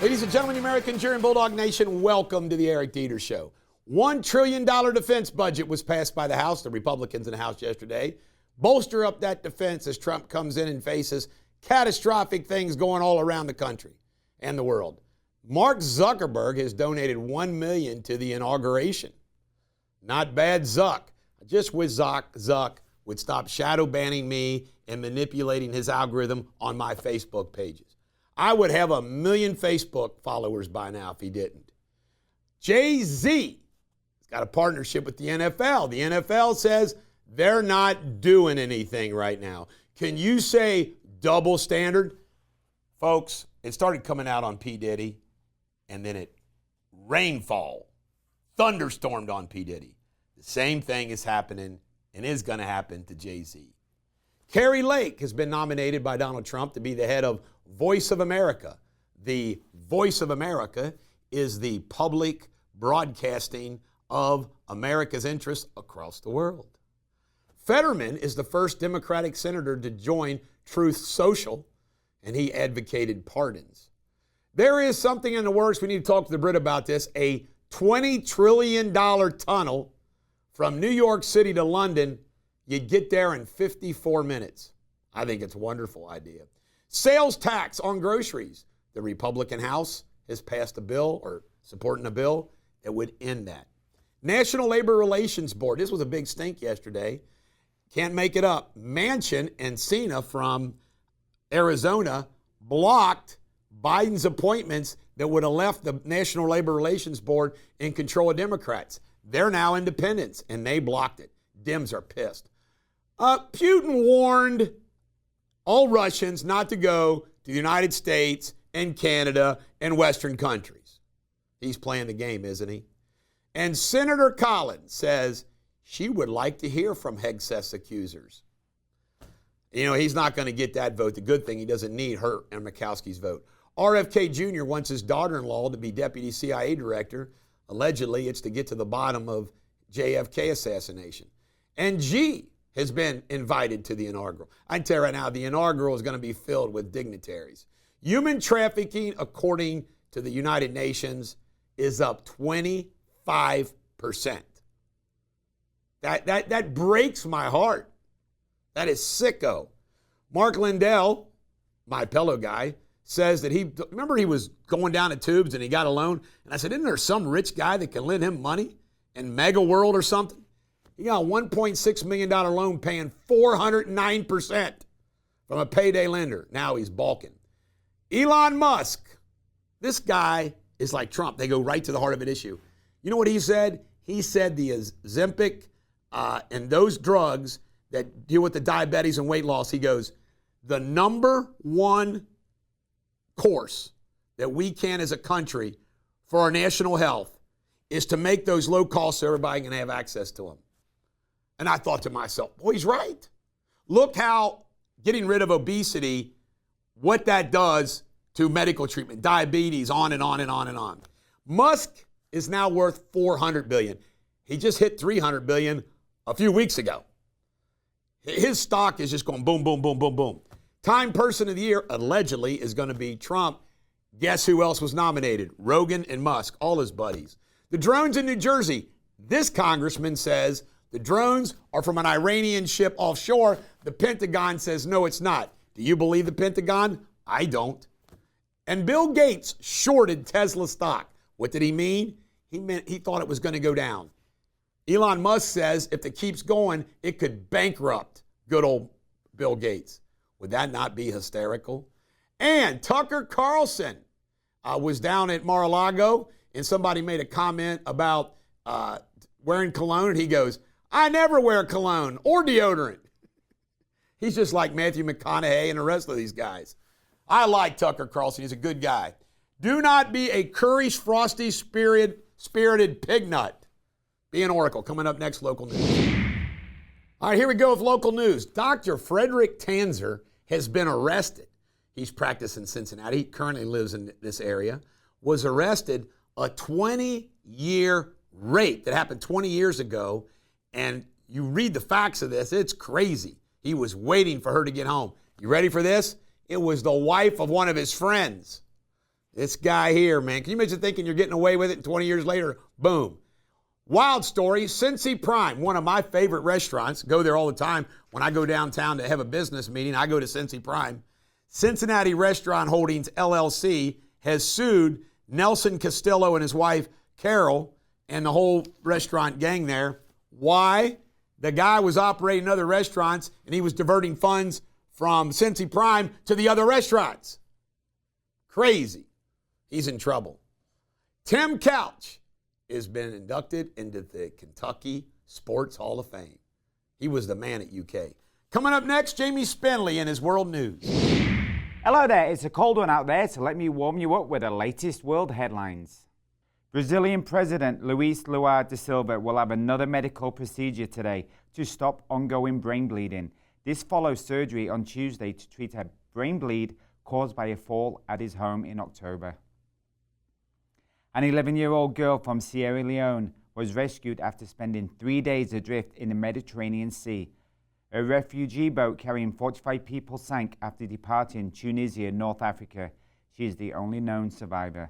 Ladies and gentlemen, the American Cheering Bulldog Nation, welcome to the Eric Deters Show. $1 trillion defense budget was passed by the House, the Republicans in the House yesterday. Bolster up that defense as Trump comes in and faces catastrophic things going all around the country and the world. Mark Zuckerberg has donated $1 million to the inauguration. Not bad, Zuck. I just wish Zuck would stop shadow banning me and manipulating his algorithm on my Facebook pages. I would have 1 million Facebook followers by now if he didn't. Jay-Z has got a partnership with the NFL. The NFL says they're not doing anything right now. Can you say double standard? Folks, it started coming out on P. Diddy, and then it rainfall, thunderstormed on P. Diddy. The same thing is happening and is going to happen to Jay-Z. Carrie Lake has been nominated by Donald Trump to be the head of Voice of America. The Voice of America is the public broadcasting of America's interests across the world. Fetterman is the first Democratic senator to join Truth Social, and he advocated pardons. There is something in the works. We need to talk to the Brit about this. A $20 trillion tunnel from New York City to London. You'd get there in 54 minutes. I think it's a wonderful idea. Sales tax on groceries. The Republican House has passed a bill or supporting a bill that would end that. National Labor Relations Board. This was a big stink yesterday. Can't make it up. Manchin and Cena from Arizona blocked Biden's appointments that would have left the National Labor Relations Board in control of Democrats. They're now independents, and they blocked it. Dems are pissed. Putin warned all Russians not to go to the United States and Canada and Western countries. He's playing the game, isn't he? And Senator Collins says she would like to hear from Hegseth's accusers. You know, he's not going to get that vote. The good thing, he doesn't need her and Murkowski's vote. RFK Jr. wants his daughter-in-law to be deputy CIA director. Allegedly, it's to get to the bottom of JFK assassination. And G has been invited to the inaugural. I can tell you right now, the inaugural is going to be filled with dignitaries. Human trafficking, according to the United Nations, is up 25%. That breaks my heart. That is sicko. Mark Lindell, my pillow guy, says that remember he was going down to tubes and he got a loan? And I said, isn't there some rich guy that can lend him money in Mega World or something? He got a $1.6 million loan paying 409% from a payday lender. Now he's balking. Elon Musk, this guy is like Trump. They go right to the heart of an issue. You know what he said? He said the Ozempic and those drugs that deal with the diabetes and weight loss, he goes, the number one course that we can as a country for our national health is to make those low cost so everybody can have access to them. And I thought to myself, boy, he's right. Look how getting rid of obesity, what that does to medical treatment, diabetes, on and on and on and on. Musk is now worth $400 billion. He just hit $300 billion a few weeks ago. His stock is just going boom, boom, boom, boom, boom. Time Person of the Year, allegedly, is going to be Trump. Guess who else was nominated? Rogan and Musk, all his buddies. The drones in New Jersey. This congressman says the drones are from an Iranian ship offshore. The Pentagon says, no, it's not. Do you believe the Pentagon? I don't. And Bill Gates shorted Tesla stock. What did he mean? He meant he thought it was going to go down. Elon Musk says if it keeps going, it could bankrupt good old Bill Gates. Would that not be hysterical? And Tucker Carlson was down at Mar-a-Lago, and somebody made a comment about wearing cologne, and he goes, I never wear cologne or deodorant. He's just like Matthew McConaughey and the rest of these guys. I like Tucker Carlson. He's a good guy. Do not be a currish, frosty, spirited pig nut. Be an oracle. Coming up next, local news. All right, here we go with local news. Dr. Frederick Tanzer has been arrested. He's practiced in Cincinnati. He currently lives in this area. Was arrested a 20-year rape that happened 20 years ago. And you read the facts of this, it's crazy. He was waiting for her to get home. You ready for this? It was the wife of one of his friends. This guy here, man. Can you imagine thinking you're getting away with it and 20 years later, boom. Wild story, Cincy Prime, one of my favorite restaurants. Go there all the time. When I go downtown to have a business meeting, I go to Cincy Prime. Cincinnati Restaurant Holdings, LLC, has sued Nelson Castillo and his wife, Carol, and the whole restaurant gang there. Why? The guy was operating other restaurants, and he was diverting funds from Cincy Prime to the other restaurants. Crazy. He's in trouble. Tim Couch has been inducted into the Kentucky Sports Hall of Fame. He was the man at UK. Coming up next, Jamie Spindley in his World News. Hello there, it's a cold one out there, so let me warm you up with the latest world headlines. Brazilian President Luiz Lula da Silva will have another medical procedure today to stop ongoing brain bleeding. This follows surgery on Tuesday to treat a brain bleed caused by a fall at his home in October. An 11-year-old girl from Sierra Leone was rescued after spending 3 days adrift in the Mediterranean Sea. A refugee boat carrying 45 people sank after departing Tunisia, North Africa. She is the only known survivor.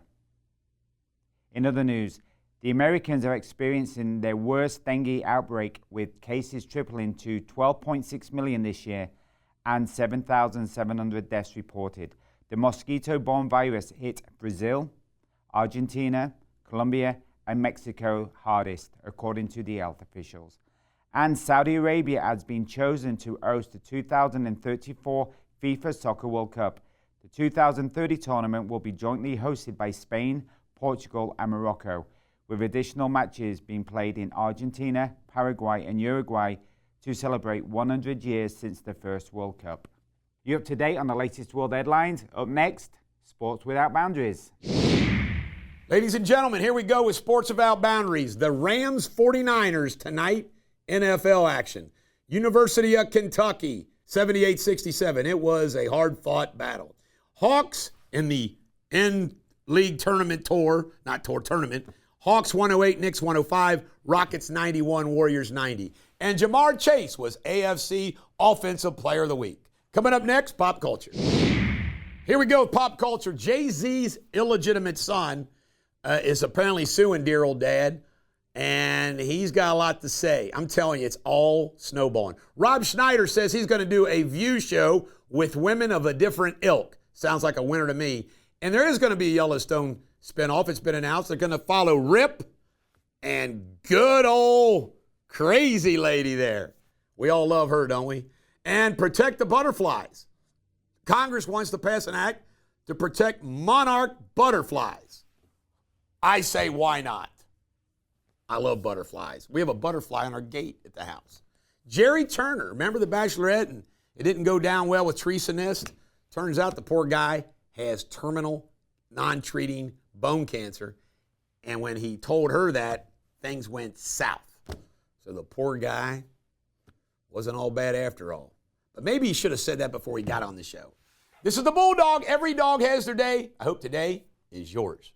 In other news, the Americans are experiencing their worst dengue outbreak, with cases tripling to 12.6 million this year and 7,700 deaths reported. The mosquito-borne virus hit Brazil, Argentina, Colombia, and Mexico hardest, according to the health officials. And Saudi Arabia has been chosen to host the 2034 FIFA Soccer World Cup. The 2030 tournament will be jointly hosted by Spain, Portugal, and Morocco, with additional matches being played in Argentina, Paraguay, and Uruguay to celebrate 100 years since the first World Cup. You're up to date on the latest world headlines. Up next, Sports Without Boundaries. Ladies and gentlemen, here we go with Sports Without Boundaries. The Rams 49ers tonight, NFL action. University of Kentucky, 78-67. It was a hard-fought battle. Hawks in the in-league tournament tournament. Hawks 108, Knicks 105, Rockets 91, Warriors 90. And Jamar Chase was AFC Offensive Player of the Week. Coming up next, pop culture. Here we go with pop culture. Jay-Z's illegitimate son is apparently suing dear old dad, and he's got a lot to say. I'm telling you, it's all snowballing. Rob Schneider says he's going to do a View show with women of a different ilk. Sounds like a winner to me. And there is going to be a Yellowstone spinoff. It's been announced. They're going to follow Rip and good old crazy lady there. We all love her, don't we? And protect the butterflies. Congress wants to pass an act to protect monarch butterflies. I say, why not? I love butterflies. We have a butterfly on our gate at the house. Jerry Turner, remember The Bachelorette? And it didn't go down well with Teresa Nist. Turns out the poor guy has terminal, non-treating bone cancer. And when he told her that, things went south. So the poor guy wasn't all bad after all. But maybe he should have said that before he got on the show. This is the Bulldog. Every dog has their day. I hope today is yours.